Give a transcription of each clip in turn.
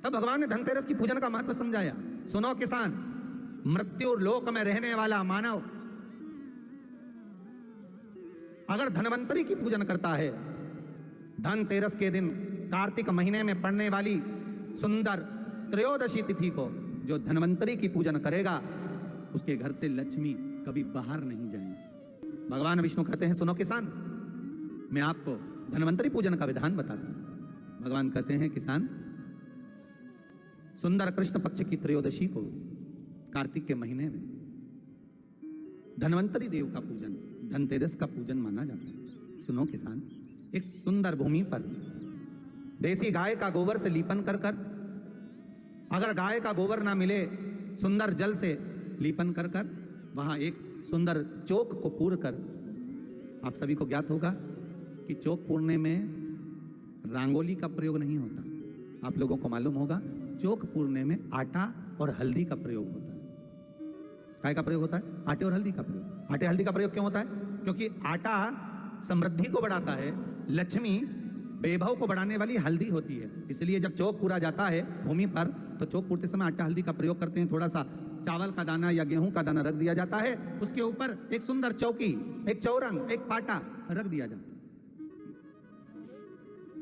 तब भगवान ने धनतेरस की पूजन का महत्व समझाया। सुनो किसान, मृत्यु लोक में रहने वाला मानव अगर धनवंतरी की पूजन करता है, धनतेरस के दिन कार्तिक महीने में पड़ने वाली सुंदर त्रयोदशी तिथि को जो धनवंतरी की पूजन करेगा, उसके घर से लक्ष्मी कभी बाहर नहीं जाएगी। भगवान विष्णु कहते हैं, सुनो किसान, मैं आपको धनवंतरी पूजन का विधान बताता हूं। भगवान कहते हैं, किसान, सुंदर कृष्ण पक्ष की त्रयोदशी को कार्तिक के महीने में धनवंतरी देव का पूजन, धनतेरस का पूजन माना जाता है। सुनो किसान, एक सुंदर भूमि पर देसी गाय का गोबर से लीपन कर कर, अगर गाय का गोबर ना मिले, सुंदर जल से लीपन कर कर वहां एक सुंदर चौक को पूर कर, आप सभी को ज्ञात होगा कि चौक पूरने में रंगोली का प्रयोग नहीं होता। आप लोगों को मालूम होगा, चौक पूरने में आटा और हल्दी का प्रयोग होता है। काय का प्रयोग होता है? आटे और हल्दी का प्रयोग। आटे हल्दी का प्रयोग क्यों होता है? क्योंकि आटा समृद्धि को बढ़ाता है, लक्ष्मी वैभव को बढ़ाने वाली हल्दी होती है। इसलिए जब चौक पूरा जाता है भूमि पर, तो चौक पूरते समय आटा हल्दी का प्रयोग करते हैं। थोड़ा सा चावल का दाना या गेहूं का दाना रख दिया जाता है, उसके ऊपर एक सुंदर चौकी, एक चौरंग, एक पाटा रख दिया जाता है।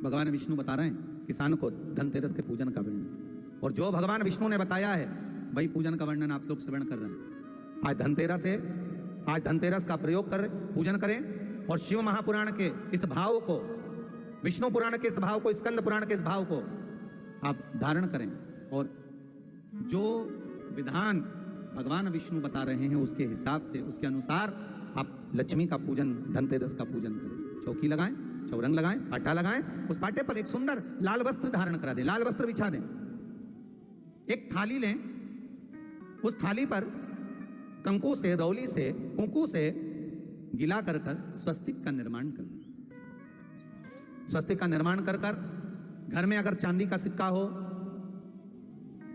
भगवान विष्णु बता रहे हैं किसान को धनतेरस के पूजन का वर्णन, और जो भगवान विष्णु ने बताया है वही पूजन का वर्णन आप लोग श्रवण कर रहे हैं। आज धनतेरस है, आज धनतेरस का प्रयोग कर पूजन करें और शिव महापुराण के इस भाव को, विष्णु पुराण के इस भाव को, स्कंद पुराण के इस भाव को आप धारण करें, और जो विधान भगवान विष्णु बता रहे हैं उसके हिसाब से, उसके अनुसार आप लक्ष्मी का पूजन, धनतेरस का पूजन करें। चौकी लगाएं, चौरंग लगाएं, पाटा लगाएं, उस पाटे पर एक सुंदर लाल वस्त्र धारण करा दें, लाल वस्त्र बिछा दें। एक थाली लें, उस थाली पर कंकु से, रौली से, कुंकू से गिला कर कर स्वस्तिक का निर्माण कर दें। स्वस्तिक का निर्माण कर कर घर में अगर चांदी का सिक्का हो,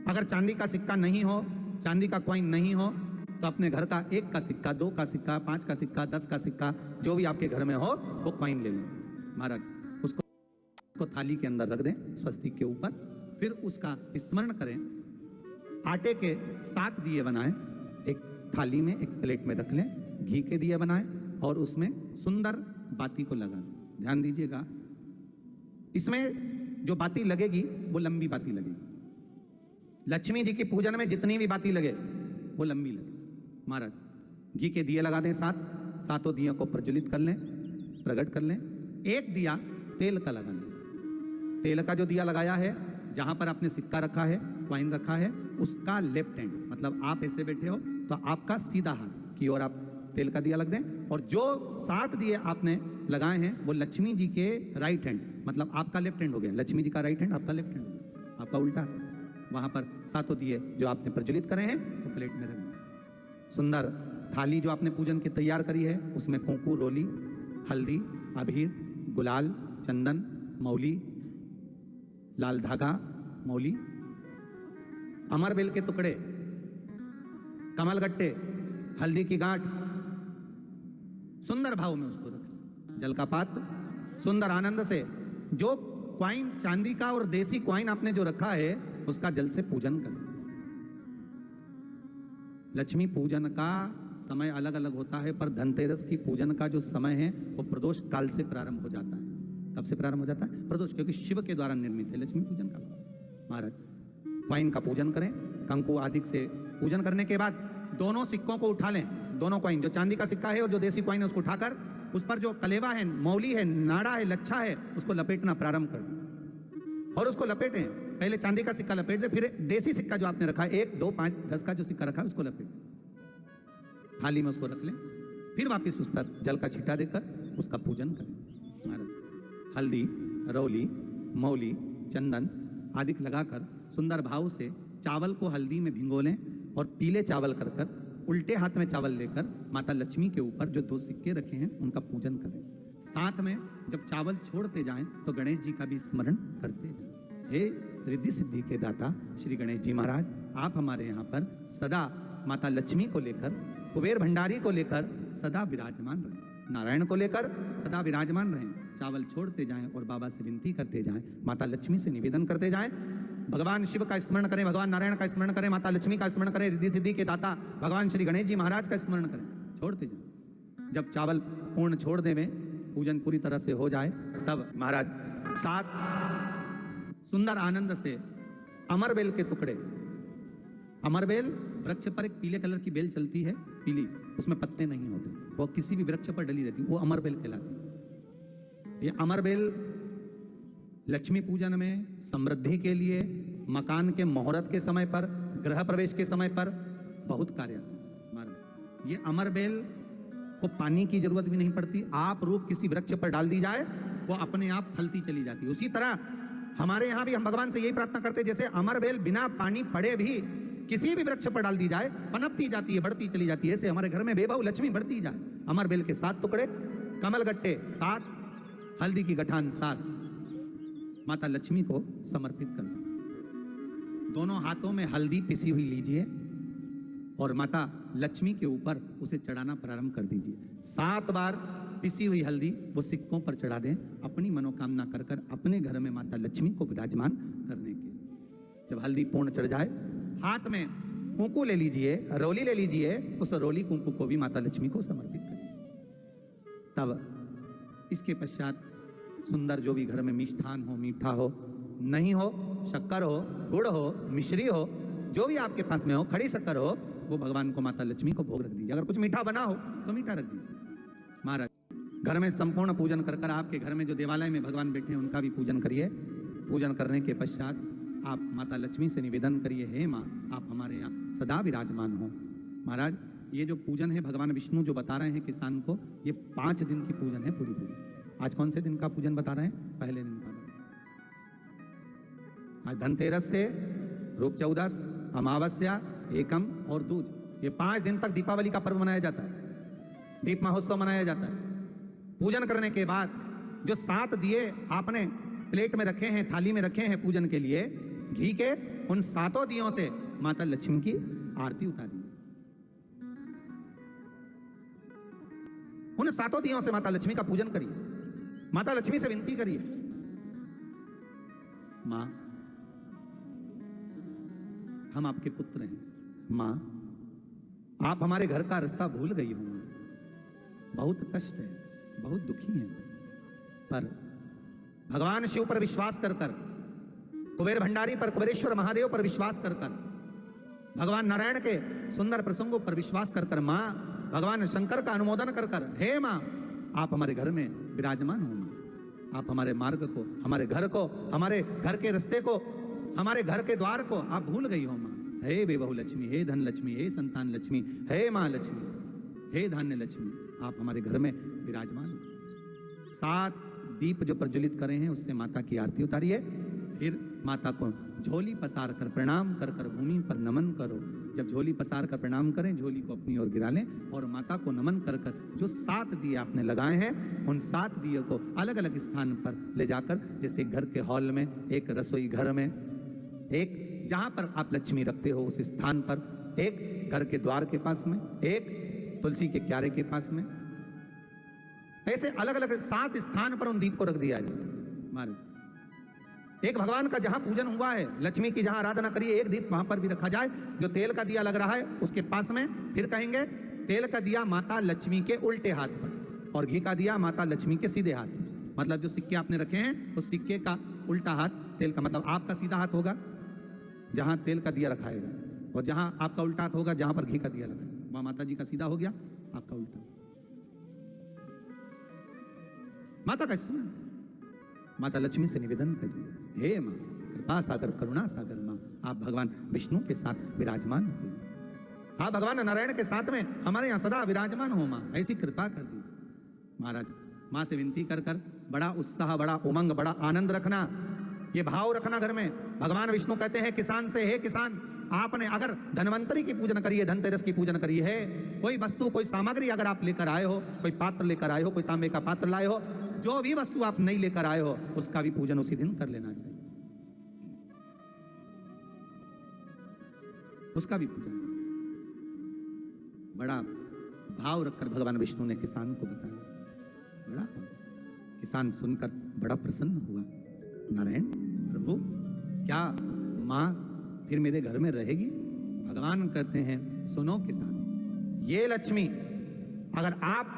अगर चांदी का सिक्का नहीं हो, चांदी का कॉइन नहीं हो, तो अपने घर का 1 का सिक्का, 2 का सिक्का, 5 का सिक्का, 10 का सिक्का, जो भी आपके घर में हो वो कॉइन ले लें महाराज। उसको थाली के अंदर रख दें स्वस्तिक के ऊपर। फिर उसका स्मरण करें। आटे के 7 दिए बनाएं, एक थाली में, एक प्लेट में रख लें, घी के दिए बनाएं और उसमें सुंदर बाती को लगा दें। ध्यान दीजिएगा, इसमें जो बाती लगेगी वो लंबी बाती लगेगी। लक्ष्मी जी की पूजन में जितनी भी बाती लगे वो लंबी लगे महाराज। घी के दिए लगा दें 7, सातों दिया को प्रज्वलित कर लें, प्रकट कर लें। एक दिया तेल का लगा लें। तेल का जो दिया लगाया है, जहां पर आपने सिक्का रखा है, कॉइन रखा है, उसका लेफ्ट हैंड, मतलब आप ऐसे बैठे हो तो आपका सीधा हाथ की ओर आप तेल का दिया लग दें। और जो 7 दिए आपने लगाए हैं वो लक्ष्मी जी के राइट हैंड, मतलब आपका लेफ्ट हैंड हो गया, लक्ष्मी जी का राइट हैंड, आपका लेफ्ट हैंड हो गया, आपका उल्टा। वहां पर 7 दिए जो आपने प्रज्वलित करे हैं वो प्लेट में रख दें। सुंदर थाली जो आपने पूजन की तैयार करी है, उसमें कुंकू, रोली, हल्दी, अबीर, गुलाल, चंदन, मौली, लाल धागा, मौली, अमरबेल के टुकड़े, कमलगट्टे, हल्दी की गांठ, सुंदर भाव में उसको रखें। जल का पात्र, सुंदर आनंद से जो क्वाइन चांदी का और देसी क्वाइन आपने जो रखा है उसका जल से पूजन करें। लक्ष्मी पूजन का समय अलग अलग होता है, पर धनतेरस की पूजन का जो समय है वो प्रदोष काल से प्रारंभ हो जाता है। कब से प्रारंभ हो जाता है? प्रदोष, क्योंकि शिव के द्वारा निर्मित है लक्ष्मी पूजन का। महाराज क्वाइन का पूजन करें, कंकु आदि से पूजन करने के बाद दोनों सिक्कों को उठा लें, दोनों क्वाइन, जो चांदी का सिक्का है और जो देसी क्वाइन है उसको उठाकर उस पर जो कलेवा है, मौली है, नाड़ा है, लच्छा है, उसको लपेटना प्रारंभ कर दें और उसको लपेटें। पहले चांदी का सिक्का लपेट दे, फिर देसी सिक्का जो आपने रखा है, 1, 2, 5, 10 का जो सिक्का रखा है उसको लपेट दें, थाली में उसको रख लें। फिर वापस उस पर जल का छींटा देकर उसका पूजन करें। महाराज हल्दी, रौली, मौली, चंदन आदि लगाकर सुंदर भाव से चावल को हल्दी में भिगो लें और पीले चावल कर कर उल्टे हाथ में चावल लेकर माता लक्ष्मी के ऊपर जो 2 सिक्के रखे हैं उनका पूजन करें। साथ में जब चावल छोड़ते जाएं तो गणेश जी का भी स्मरण करते जाएं। हे रिद्धि सिद्धि के दाता श्री गणेश जी महाराज, आप हमारे यहाँ पर सदा माता लक्ष्मी को लेकर, कुबेर भंडारी को लेकर सदा विराजमान रहें, नारायण को लेकर सदा विराजमान रहें। चावल छोड़ते जाएं और बाबा से विनती करते जाएं, माता लक्ष्मी से निवेदन करते जाएं, भगवान शिव का स्मरण करें, भगवान नारायण का स्मरण करें, माता लक्ष्मी का स्मरण करें, रिद्धि सिद्धि के दाता भगवान श्री गणेश जी महाराज का स्मरण करें, छोड़ते जाए। जब चावल पूर्ण छोड़ देवे, पूजन पूरी तरह से हो जाए, तब महाराज 7 सुंदर आनंद से अमरबेल के टुकड़े, अमरबेल वृक्ष पर एक पीले कलर की बेल चलती है, पीली, उसमें पत्ते नहीं होते, वो किसी भी वृक्ष पर डली रहती, वो अमरबेल कहलाती। ये अमरबेल लक्ष्मी पूजन में, समृद्धि के लिए, मकान के मुहूर्त के समय पर, गृह प्रवेश के समय पर बहुत कार्य आती है। ये अमरबेल को पानी की जरूरत भी नहीं पड़ती, आप रूप किसी वृक्ष पर डाल दी जाए, वो अपने आप फलती चली जाती है। उसी तरह हमारे यहाँ भी हम भगवान से यही प्रार्थना करते हैं, जैसे अमरबेल बिना पानी पड़े भी किसी भी वृक्ष पर डाल दी जाए, पनपती जाती है, बढ़ती चली जाती है। ऐसे हमारे घर में बेबहू लक्ष्मी बढ़ती जाए। अमरबेल के 7 टुकड़े, कमल गट्टे 7, हल्दी की गठान 7, माता लक्ष्मी को समर्पित करना। दोनों हाथों में हल्दी पिसी हुई लीजिए और माता लक्ष्मी के ऊपर उसे चढ़ाना प्रारंभ कर दीजिए। 7 बार पिसी हुई हल्दी वो सिक्कों पर चढ़ा दें, अपनी मनोकामना कर कर अपने घर में माता लक्ष्मी को विराजमान करने के। जब हल्दी पूर्ण चढ़ जाए, हाथ में कुंकू ले लीजिए, रोली ले लीजिए, उस रोली कुंकू को भी माता लक्ष्मी को समर्पित करिए। तब इसके पश्चात सुंदर जो भी घर में मिष्ठान हो, मीठा हो, नहीं हो, शक्कर हो, गुड़ हो, मिश्री हो, जो भी आपके पास में हो, खड़ी शक्कर हो, वो भगवान को माता लक्ष्मी को भोग रख दीजिए। अगर कुछ मीठा बना हो तो मीठा रख दीजिए। महाराज घर में संपूर्ण पूजन कर कर, आपके घर में जो देवालय में भगवान बैठे हैं उनका भी पूजन करिए। पूजन करने के पश्चात आप माता लक्ष्मी से निवेदन करिए, हे माँ, आप हमारे यहाँ सदा विराजमान हो। महाराज ये जो पूजन है भगवान विष्णु जो बता रहे हैं किसान को, ये 5 दिन की पूजन है पूरी पूरी। आज कौन से दिन का पूजन बता रहे हैं? पहले दिन का। आज धनतेरस से रूप चौदस, अमावस्या, एकम और दूज, ये 5 दिन तक दीपावली का पर्व मनाया जाता है, दीप महोत्सव मनाया जाता है। पूजन करने के बाद जो 7 दिए आपने प्लेट में रखे हैं, थाली में रखे हैं पूजन के लिए घी के, उन 7 दियों से माता लक्ष्मी की आरती उतारिए। उन 7 दियों से माता लक्ष्मी का पूजन करिए। माता लक्ष्मी से विनती करिए, मां हम आपके पुत्र हैं, मां आप हमारे घर का रास्ता भूल गई हो, बहुत कष्ट है, बहुत दुखी हैं, पर भगवान शिव पर विश्वास कर कर, कुबेर भंडारी पर, कुबेरेश्वर महादेव पर विश्वास कर कर, भगवान नारायण के सुंदर प्रसंगों पर विश्वास कर कर, मां भगवान शंकर का अनुमोदन कर कर, हे मां आप हमारे घर में विराजमान हो। मां आप हमारे मार्ग को, हमारे घर को, हमारे घर के रास्ते को, हमारे घर के द्वार को आप भूल गई हो। मां हे बेबहू लक्ष्मी, हे धन लक्ष्मी, हे संतान लक्ष्मी, हे मां लक्ष्मी, हे धान्य लक्ष्मी, आप हमारे घर में विराजमान हो। 7 दीप जो प्रज्वलित करे हैं उससे माता की आरती उतारिए। फिर माता को झोली पसार कर प्रणाम कर कर भूमि पर नमन करो। जब झोली पसार कर प्रणाम करें, झोली को अपनी ओर गिरा लें और माता को नमन कर कर जो 7 दिए आपने लगाए हैं, उन 7 दिए को अलग अलग स्थान पर ले जाकर, जैसे घर के हॉल में, एक रसोई घर में, एक जहां पर आप लक्ष्मी रखते हो उस स्थान पर, एक घर के द्वार के पास में, एक तुलसी के क्यारे के पास में, ऐसे अलग अलग 7 स्थान पर उन दीप को रख दिया जाए। महाराज एक भगवान का जहां पूजन हुआ है, लक्ष्मी की जहां आराधना करिए, एक दीप वहां पर भी रखा जाए। जो तेल का दिया लग रहा है उसके पास में, फिर कहेंगे तेल का दिया माता लक्ष्मी के उल्टे हाथ पर और घी का दिया माता लक्ष्मी के सीधे हाथ पर। मतलब जो सिक्के आपने रखे हैं उस सिक्के का उल्टा हाथ तेल का, मतलब आपका सीधा हाथ होगा जहां तेल का दिया रखाएगा, और जहां आपका उल्टा हाथ होगा जहां पर घी का दिया लगाएगा, वहां माता जी का सीधा हो गया, आपका उल्टा। माता का स्मरण, माता लक्ष्मी से निवेदन करिए, हे मां कृपा सागर, करुणा सागर मां, आप भगवान विष्णु के साथ विराजमान हो, आप भगवान नारायण के साथ में हमारे यहाँ सदा विराजमान हो। मां ऐसी कृपा कर दीजिए। महाराज मां से विनती कर कर बड़ा उत्साह, बड़ा उमंग, बड़ा आनंद रखना, ये भाव रखना घर में। भगवान विष्णु कहते हैं किसान से, हे किसान आपने अगर धनवंतरी की पूजन करी है, धनतेरस की पूजन करी है, कोई वस्तु, कोई सामग्री अगर आप लेकर आए हो, कोई पात्र लेकर आए हो, कोई तांबे का पात्र लाए हो, जो भी वस्तु आप नहीं लेकर आए हो उसका भी पूजन उसी दिन कर लेना चाहिए, उसका भी पूजन। बड़ा भाव रखकर भगवान विष्णु ने किसान को बताया, बड़ा किसान सुनकर बड़ा प्रसन्न हुआ। नारायण प्रभु क्या माँ फिर मेरे घर में रहेगी? भगवान कहते हैं सुनो किसान, ये लक्ष्मी अगर आप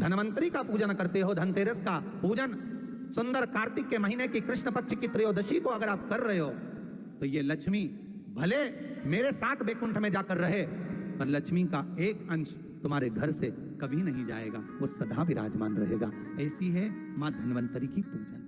धनवंतरी का पूजन करते हो, धनतेरस का पूजन सुंदर कार्तिक के महीने की कृष्ण पक्ष की त्रयोदशी को अगर आप कर रहे हो, तो ये लक्ष्मी भले मेरे साथ वैकुंठ में जाकर रहे, पर लक्ष्मी का एक अंश तुम्हारे घर से कभी नहीं जाएगा, वो सदा विराजमान रहेगा। ऐसी है मां धन्वंतरी की पूजन।